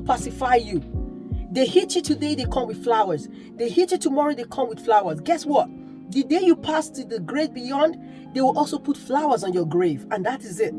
to pacify you. They hit you today, they come with flowers. They hit you tomorrow, they come with flowers. Guess what? The day you pass to the great beyond, they will also put flowers on your grave. And that is it.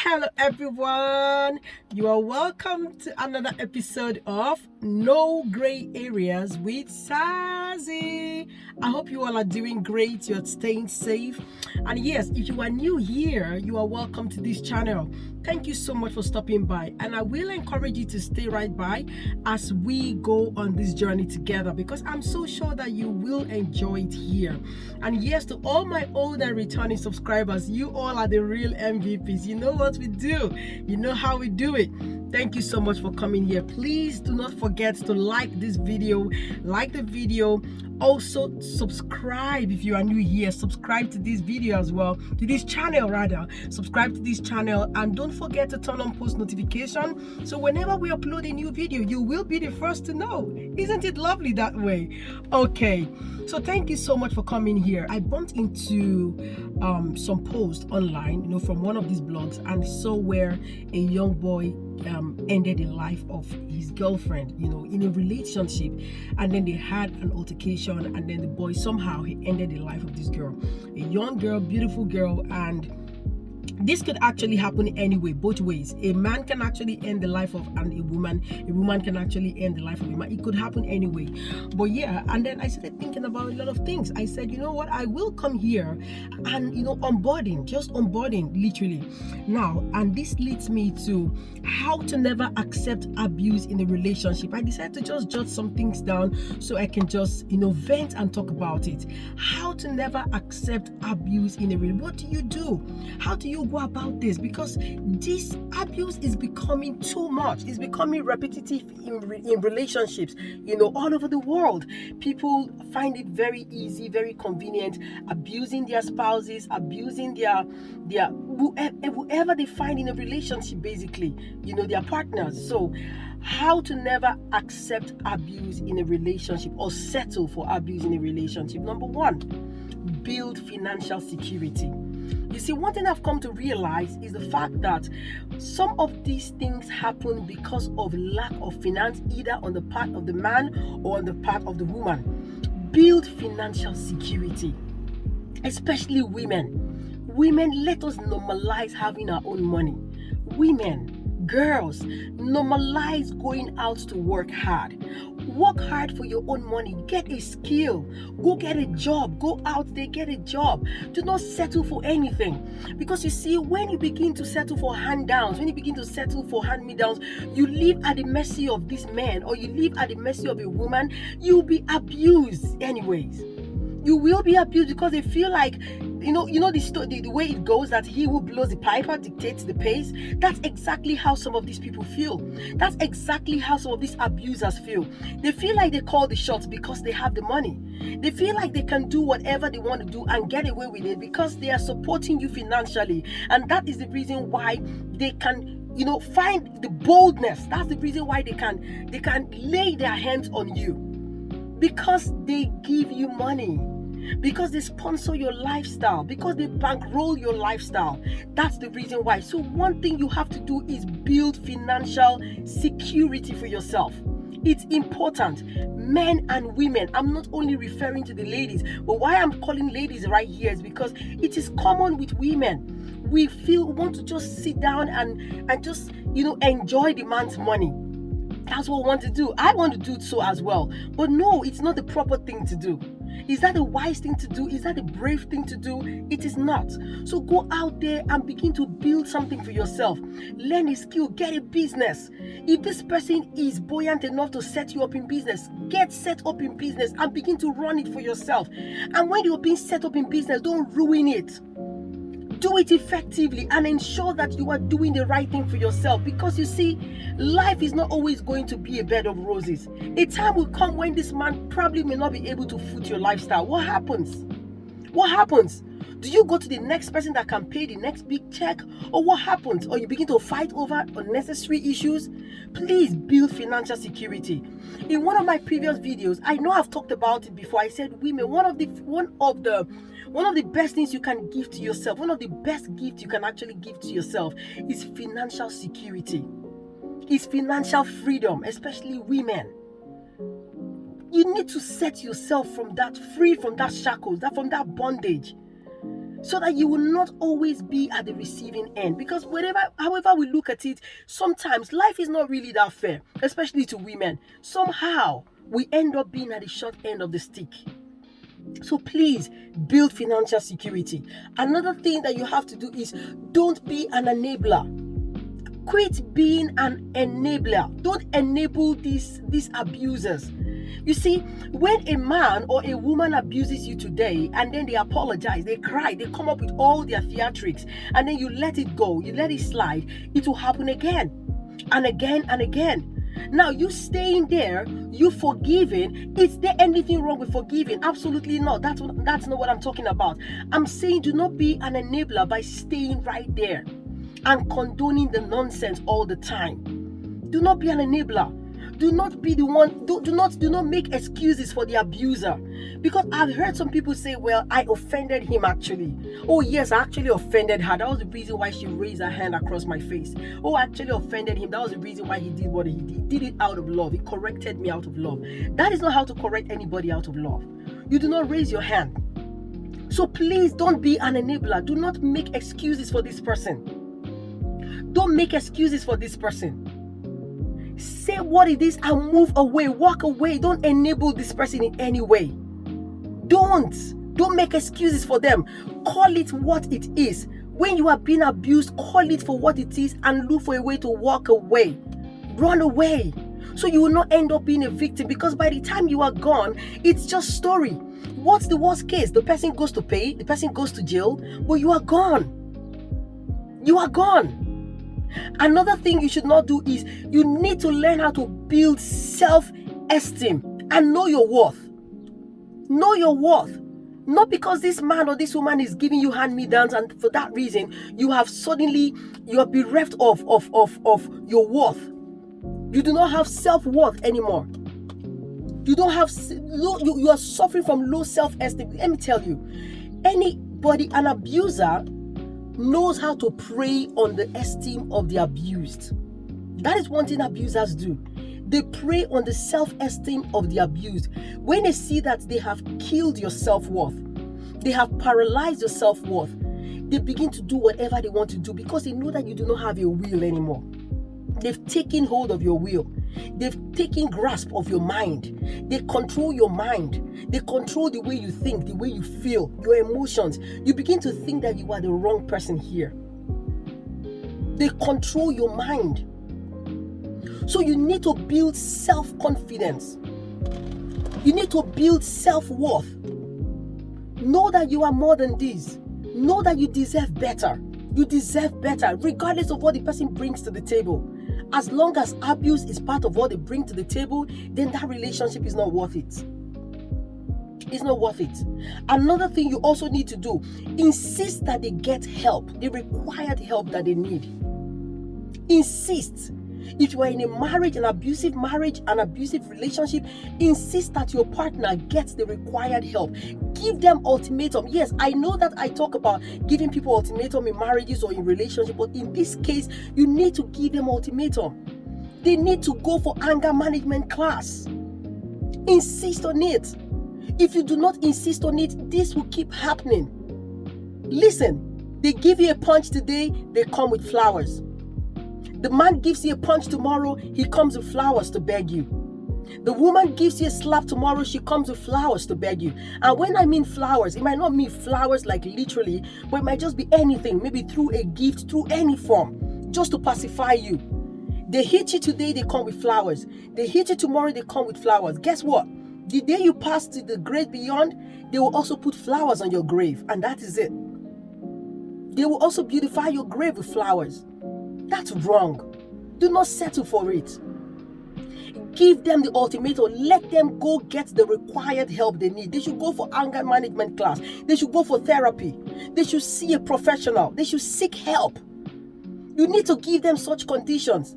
Hello everyone, you are welcome to another episode of No Gray Areas with Sazzy. I hope you all are doing great, you're staying safe. And yes, if you are new here, you are welcome to this channel. Thank you so much for stopping by, and I will encourage you to stay right by as we go on this journey together, because I'm so sure that you will enjoy it here. And yes, to all my old and returning subscribers, you all are the real MVPs. You know what we do, you know how we do it. Thank you so much for coming here. Please do not forget to like this video, like the video. Also subscribe if you are new here. Subscribe to this video as well, to this channel rather. Subscribe to this channel, and don't forget to turn on post notification, so whenever we upload a new video, you will be the first to know. Isn't it lovely that way? Okay, so thank you so much for coming here. I bumped into some posts online, from one of these blogs, and saw where a young boy ended the life of his girlfriend, in a relationship, and then they had an altercation, and then the boy somehow he ended the life of this girl, a young girl, beautiful girl. And this could actually happen anyway, both ways. A man can actually end the life of a woman can actually end the life of a man. It could happen anyway. But yeah, and then I started thinking about a lot of things. I said, you know what, I will come here and onboarding literally now. And this leads me to how to never accept abuse in a relationship. I decided to just jot some things down so I can just vent and talk about it. How to never accept abuse in a relationship. What do you do? How do you go about this? Because this abuse is becoming too much. It's becoming repetitive in relationships, all over the world. People find it very easy, very convenient, abusing their spouses, abusing their whoever they find in a relationship, basically, their partners. So how to never accept abuse in a relationship or settle for abuse in a relationship. Number one, build financial security. You see, one thing I've come to realize is the fact that some of these things happen because of lack of finance, either on the part of the man or on the part of the woman. Build financial security, especially women. Women, let us normalize having our own money. Women, girls, normalize going out to work hard. Work hard for your own money. Get a skill. Go get a job. Go out there, get a job. Do not settle for anything. Because you see, when you begin to settle for hand-downs, when you begin to settle for hand-me-downs, you live at the mercy of this man, or you live at the mercy of a woman. You'll be abused anyways. You will be abused because they feel like, the way it goes, that he who blows the piper dictates the pace. That's exactly how some of these people feel. That's exactly how some of these abusers feel. They feel like they call the shots because they have the money. They feel like they can do whatever they want to do and get away with it because they are supporting you financially. And that is the reason why they can find the boldness. That's the reason why they can lay their hands on you, because they give you money, because they sponsor your lifestyle, because they bankroll your lifestyle. That's the reason why. So one thing you have to do is build financial security for yourself. It's important. Men and women, I'm not only referring to the ladies, but why I'm calling ladies right here is because it is common with women. We want to just sit down and just enjoy the man's money. That's what we want to do. I want to do it so as well. But no, it's not the proper thing to do. Is that a wise thing to do? Is that a brave thing to do? It is not. So go out there and begin to build something for yourself. Learn a skill, get a business. If this person is buoyant enough to set you up in business, get set up in business and begin to run it for yourself. And when you're being set up in business, don't ruin it. Do it effectively and ensure that you are doing the right thing for yourself, because you see, life is not always going to be a bed of roses. A time will come when this man probably may not be able to foot your lifestyle. What happens? Do you go to the next person that can pay the next big check? Or what happens? Or you begin to fight over unnecessary issues? Please build financial security. In one of my previous videos, I know I've talked about it before. I said, women, one of the best things you can give to yourself, one of the best gifts you can actually give to yourself is financial security. Is financial freedom, especially women. You need to set yourself free from that shackles, from that bondage, so that you will not always be at the receiving end. Because however we look at it, sometimes life is not really that fair, especially to women. Somehow we end up being at the short end of the stick. So please build financial security. Another thing that you have to do is don't be an enabler. Quit being an enabler. Don't enable these abusers. You see, when a man or a woman abuses you today and then they apologize, they cry, they come up with all their theatrics, and then you let it go, you let it slide, it will happen again and again and again. Now, you staying there, you forgiving, is there anything wrong with forgiving? Absolutely not. That's not what I'm talking about. I'm saying do not be an enabler by staying right there and condoning the nonsense all the time. Do not be an enabler. Do not be the one, do not make excuses for the abuser. Because I've heard some people say, well, I offended him actually. Oh yes, I actually offended her. That was the reason why she raised her hand across my face. Oh, I actually offended him. That was the reason why he did what he did. He did it out of love. He corrected me out of love. That is not how to correct anybody out of love. You do not raise your hand. So please don't be an enabler. Do not make excuses for this person. Don't make excuses for this person. Say what it is and move away. Walk away. Don't enable this person in any way. Don't make excuses for them. Call it what it is. When you are being abused, call it for what it is and look for a way to walk away. Run away. So you will not end up being a victim, because by the time you are gone, it's just story. What's the worst case? The person goes to pay, the person goes to jail, but you are gone. You are gone. Another thing you should not do is you need to learn how to build self-esteem and know your worth. Know your worth. Not because this man or this woman is giving you hand-me-downs and for that reason you are bereft of your worth. You do not have self-worth anymore. You are suffering from low self-esteem. Let me tell you, an abuser knows how to prey on the esteem of the abused. That is one thing abusers do. They prey on the self-esteem of the abused. When they see that they have killed your self-worth, they have paralyzed your self-worth, they begin to do whatever they want to do because they know that you do not have your will anymore. They've taken hold of your will. They've taken grasp of your mind. They control your mind. They control the way you think, the way you feel, your emotions. You begin to think that you are the wrong person here. They control your mind. So you need to build self-confidence. You need to build self-worth. Know that you are more than this. Know that you deserve better. You deserve better, regardless of what the person brings to the table. As long as abuse is part of what they bring to the table, then that relationship is not worth it. It's not worth it. Another thing you also need to do, insist that they get help, the required help that they need. Insist. If you are in a marriage, an abusive relationship, insist that your partner gets the required help. Give them ultimatum. Yes, I know that I talk about giving people ultimatum in marriages or in relationships, but in this case, you need to give them ultimatum. They need to go for anger management class. Insist on it. If you do not insist on it, this will keep happening. Listen, they give you a punch today, they come with flowers. The man gives you a punch tomorrow, he comes with flowers to beg you. The woman gives you a slap tomorrow, she comes with flowers to beg you. And when I mean flowers, it might not mean flowers like literally, but it might just be anything, maybe through a gift, through any form, just to pacify you. They hit you today, they come with flowers. They hit you tomorrow, they come with flowers. Guess what? The day you pass to the great beyond, they will also put flowers on your grave, and that is it. They will also beautify your grave with flowers. That's wrong. Do not settle for it. Give them the ultimatum. Let them go get the required help they need. They should go for anger management class. They should go for therapy. They should see a professional. They should seek help. You need to give them such conditions.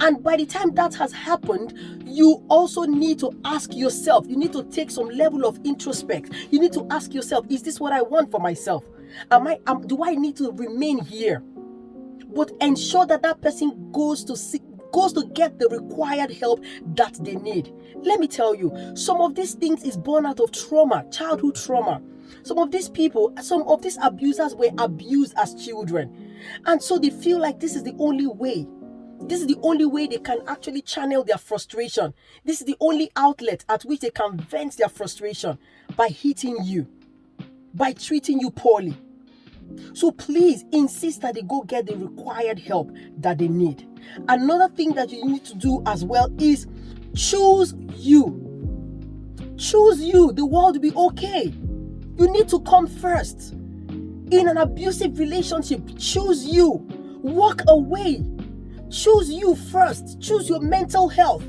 And by the time that has happened, you also need to ask yourself. You need to take some level of introspect. You need to ask yourself, is this what I want for myself? Do I need to remain here? But ensure that that person goes to get the required help that they need. Let me tell you, some of these things is born out of trauma, childhood trauma. Some of these people, some of these abusers were abused as children. And so they feel like this is the only way. This is the only way they can actually channel their frustration. This is the only outlet at which they can vent their frustration, by hitting you, by treating you poorly. So please insist that they go get the required help that they need. Another thing that you need to do as well is choose you. Choose you. The world will be okay. You need to come first. In an abusive relationship, choose you. Walk away. Choose you first. Choose your mental health.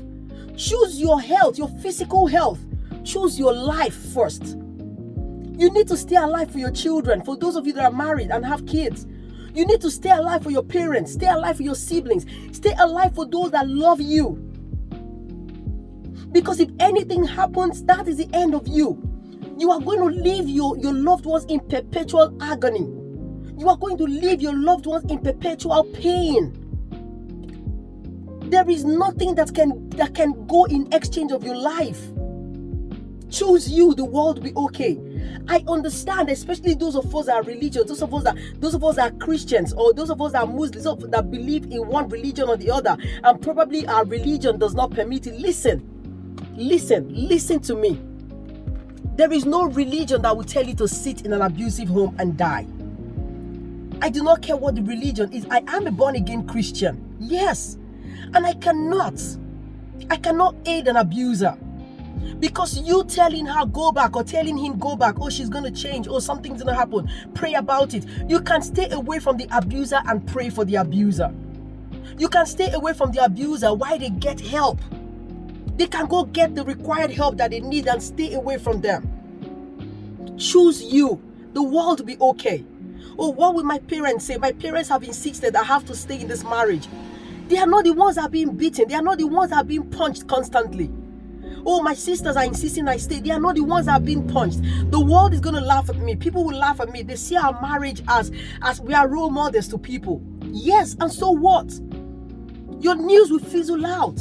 Choose your health, your physical health. Choose your life first. You need to stay alive for your children. For those of you that are married and have kids, you need to stay alive for your parents. Stay alive for your siblings. Stay alive for those that love you. Because if anything happens, that is the end of you. You are going to leave your loved ones in perpetual agony. You are going to leave your loved ones in perpetual pain. There is nothing that can go in exchange of your life. Choose you. The world will be okay. I understand, especially those of us that are religious, those of us that are Christians, or those of us that are Muslims, that believe in one religion or the other, and probably our religion does not permit it. Listen to me. There is no religion that will tell you to sit in an abusive home and die. I do not care what the religion is. I am a born-again Christian. Yes. And I cannot aid an abuser. Because you telling her go back or telling him go back, oh, she's going to change, oh, something's going to happen, pray about it. You can stay away from the abuser and pray for the abuser. You can stay away from the abuser while they get help. They can go get the required help that they need and stay away from them. Choose you. The world will be okay. Oh, what will my parents say? My parents have insisted I have to stay in this marriage. They are not the ones that are being beaten. They are not the ones that are being punched constantly. Oh, my sisters are insisting I stay. They are not the ones that are being punched. The world is going to laugh at me. People will laugh at me. They see our marriage as we are role models to people. Yes, and so what? Your news will fizzle out.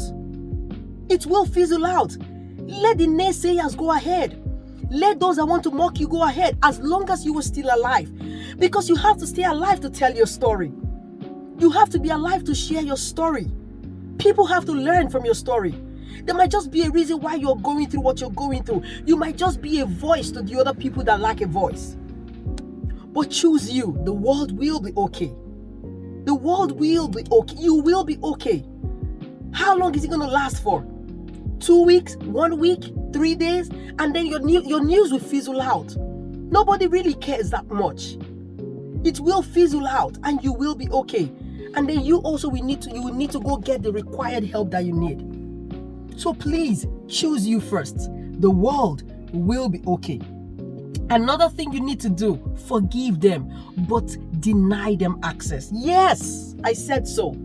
It will fizzle out. Let the naysayers go ahead. Let those that want to mock you go ahead, as long as you are still alive. Because you have to stay alive to tell your story. You have to be alive to share your story. People have to learn from your story. There might just be a reason why you're going through what you're going through. You might just be a voice to the other people that lack a voice. But choose you. The world will be okay. The world will be okay. You will be okay. How long is it going to last for? 2 weeks? 1 week? 3 days? And then your news will fizzle out. Nobody really cares that much. It will fizzle out and you will be okay. And then you also will need to go get the required help that you need. So please choose you first. The world will be okay. Another thing you need to do, forgive them, but deny them access. Yes, I said so.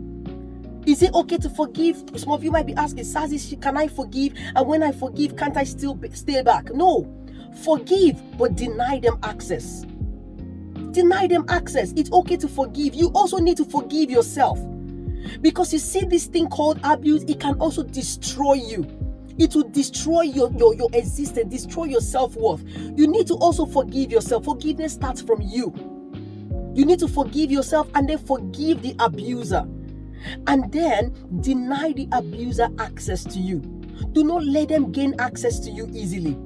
Is it okay to forgive? Some of you might be asking, Sazzy, can I forgive? And when I forgive, can't I still stay back? No. Forgive, but deny them access. Deny them access. It's okay to forgive. You also need to forgive yourself. Because you see, this thing called abuse, it can also destroy you. It will destroy your existence, destroy your self-worth. You need to also forgive yourself. Forgiveness starts from you. You need to forgive yourself and then forgive the abuser. And then deny the abuser access to you. Do not let them gain access to you easily.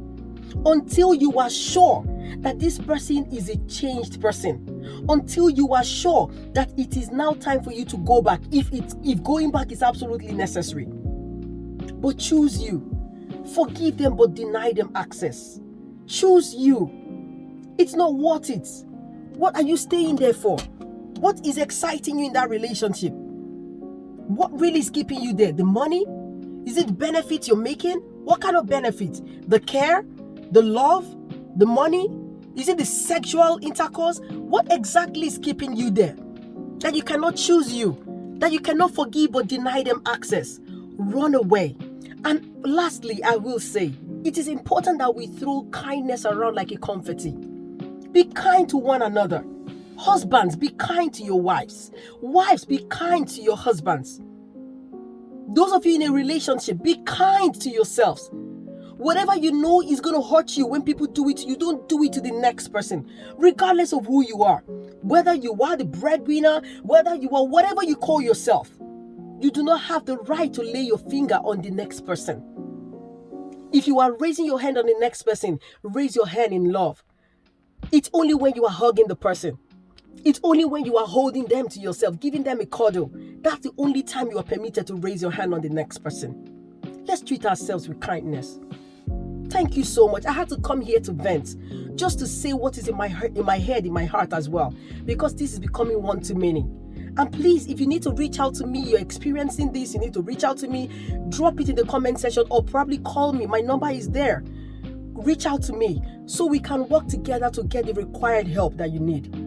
Until you are sure that this person is a changed person. Until you are sure that it is now time for you to go back, if going back is absolutely necessary. But choose you. Forgive them but deny them access. Choose you. It's not worth it. What are you staying there for? What is exciting you in that relationship? What really is keeping you there? The money? Is it benefit you're making? What kind of benefit? The care? The love? The money? Is it the sexual intercourse? What exactly is keeping you there? That you cannot choose you, that you cannot forgive but deny them access. Run away. And lastly, I will say, it is important that we throw kindness around like a confetti. Be kind to one another. Husbands, be kind to your wives. Wives, be kind to your husbands. Those of you in a relationship, be kind to yourselves. Whatever you know is going to hurt you when people do it, you don't do it to the next person, regardless of who you are. Whether you are the breadwinner, whether you are whatever you call yourself, you do not have the right to lay your finger on the next person. If you are raising your hand on the next person, raise your hand in love. It's only when you are hugging the person. It's only when you are holding them to yourself, giving them a cuddle. That's the only time you are permitted to raise your hand on the next person. Let's treat ourselves with kindness. Thank you so much. I had to come here to vent, just to say what is in my head, in my heart as well, because this is becoming one too many. And please, if you need to reach out to me, you're experiencing this, you need to reach out to me, drop it in the comment section or probably call me. My number is there. Reach out to me so we can work together to get the required help that you need.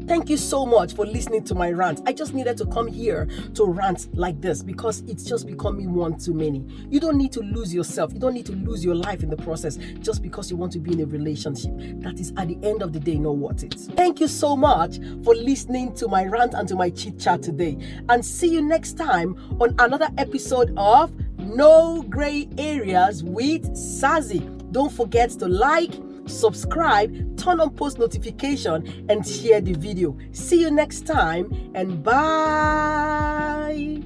Thank you so much for listening to my rant. I just needed to come here to rant like this because it's just becoming one too many. You don't need to lose yourself. You don't need to lose your life in the process just because you want to be in a relationship. That is at the end of the day not worth it. Thank you so much for listening to my rant and to my chit chat today. And see you next time on another episode of No Gray Areas with Sazzy. Don't forget to like, subscribe, turn on post notification and share the video. See you next time and bye.